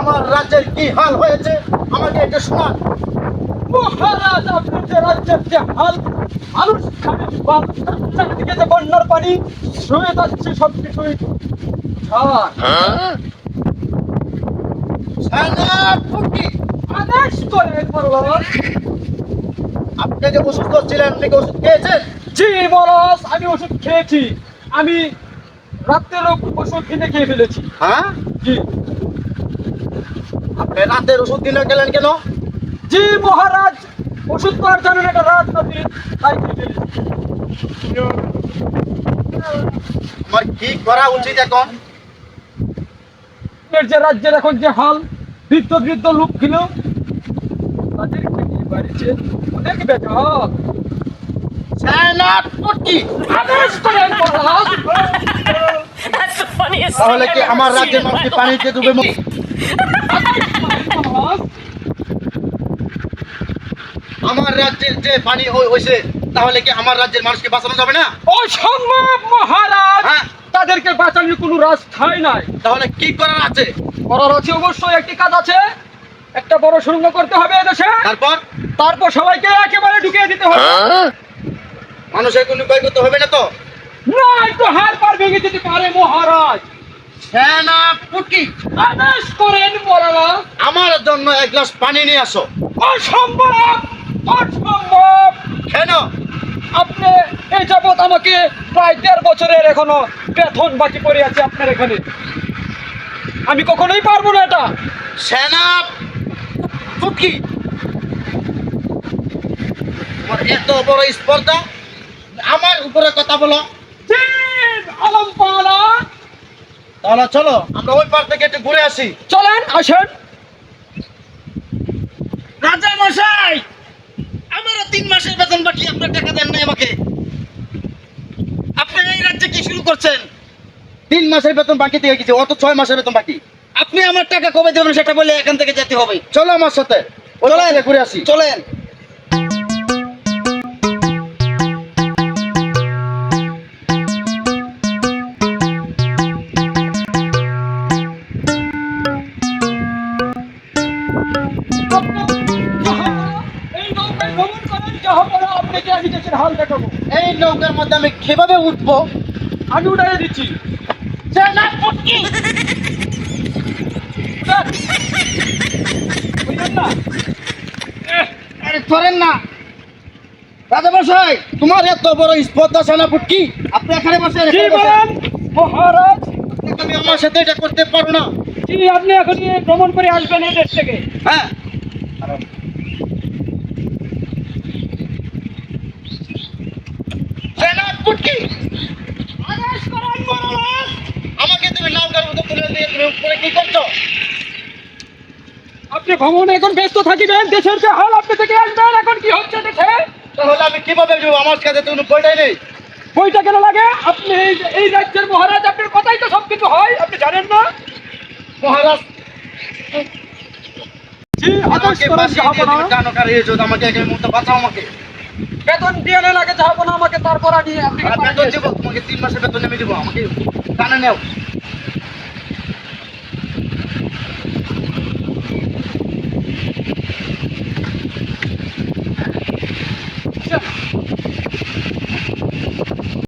আমার রাজ্যের কি হাল হয়েছে আমাকে এটা শোনান। মহারাজ, আপনার যে রাজ্যের যে হাল, মানুষ চারিদিকে যে বন্যার পানি শুয়ে যাচ্ছে, সবকিছুই সেনাপতি, আদেশ করেন মহারাজ। আপনি যে অসুস্থ ছিলেন আপনি কি ওষুধ খেয়েছেন? জি মহারাজ, আমি ওষুধ খেয়েছি। আমি রাত্রের ওষুধ কিনে খেয়ে ফেলেছি। হ্যাঁ, জি আপনি রাতের ওষুধ দিনে গেলেন কেন? জি মহারাজ, ওষুধ তো আর জানেন এটা রাজনীতি, তাই খেয়ে ফেলেছি। আমার কি করা উচিত এখন? আপনার যে রাজ্যের এখন যে হাল, বৃদ্ধ বৃদ্ধ লোক ছিল তাদের খেয়ে বাড়িছে, অনেক বেকার। সেনাপতি, আদেশ করেন মহারাজ। That's the funniest তাহলে thing কি I've ever আমার seen রাজ্যের in my মানুষকে life. পানিতে ডুবে মহারাজ, আমার রাজ্যের যে পানি হয়েছে তাহলে কি আমার রাজ্যের মানুষকে বাঁচানো যাবে না? অসম্ভব মহারাজ, হ্যাঁ, তাদেরকে বাঁচানোর কোনো রাস্তাই নাই। তাহলে কি করার আছে? করার আছে অবশ্যই, একটি কাজ আছে। একটা বড় সুড়ঙ্গ করতে হবে এদেশে, তারপর তারপর সবাইকে একেবারে ঢুকিয়ে দিতে হবে। মানুষের কোনো ক্ষয় করতে হবে না তো? নাই তো হার পার ভেঙে যেতে পারে মহারাজ। সেনাপতি, আদেশ করেন মহারাজ। আমার জন্য এক গ্লাস পানি নিয়ে আসো। অসম্ভব, অসম্ভব। কেন? আপনি এই যাবৎ আমাকে প্রায় 1.5 বছরের এখনো বেতন বাকি পড়ে আছে আপনার এখানে, আমি কখনোই পারবো না এটা। সেনাপতি, তোমার এত বড় স্পর্ধা, আমার উপরে কথা বলো। জিন আলম পালা, তাহলে চলো আমরা ওই পার থেকে একটু ঘুরে আসি। চলেন আসেন। রাজা মশাই, আমারও 3 মাসের বেতন বাকি, আপনার টাকা দেন নাই আমাকে। আপনি এই রাজ্যে কি শুরু করছেন? 3 মাসের বেতন বাকি দিয়ে গেছে, অত 6 মাসের বেতন বাকি। আপনি আমার টাকা কবে দেবেন সেটা বলে এখান থেকে যেতে হবে। চলো আমার সাথে, চলেন ঘুরে আসি, চলেন। এই নৌকায় ভ্রমণ করেন, যাহা বলো আপনাকে আমি দেশের হাল দেখাবো। এই নৌকার মধ্যে আমি কিভাবে উঠবো? আমি উড়াইয়ে দিচ্ছি। সেনাপতি, উঠান। বুঝলেন না? আরে ধরেন না। রাজা মশাই, তোমার এত বড় স্পর্ধা সেনাপতি, আপনি এখানে বসে কি বলেন মহারাজ? তুমি আমার সাথে এটা করতে পারো না। জি, আপনি এখন ভ্রমণ করে আসবেন এই দেশ থেকে। হ্যাঁ, সেনাপতি, আদেশ করেন মহারাজ। আমাকে তুমি নৌকার মধ্যে তুলে দিয়ে তুমি উপরে কি করছো? আপনি ভ্রমণে এখন ব্যস্ত থাকিবেন, দেশের যে হাল আপনি থেকে আসবেন। এখন কি হচ্ছে দেশে? তাহলে আমি কিভাবে যাবো? আমার কাছে তো কোনো বইটাই নেই। বইটা কেন লাগে? আপনি এই রাজ্যের মহারাজ, আপনার কথাই তো সবকিছু হয়, আপনি জানেন না? মহারাজ, জি, আদেশ আমাকে করেন বাঁচিয়ে দিয়ে জাহাপনা। তুমি টানো কার হয়েছো, আমাকে এখানে মুহূর্তে বাঁচাও আমাকে। বেতন দিয়ে লাগে জাহাপনা আমাকে, তারপর আমি আপনাকে আর পাঠিয়ে বেতন দেব। দেবো তোমাকে, 3 মাসের বেতন আমি দেবো, আমাকে টানে নেও।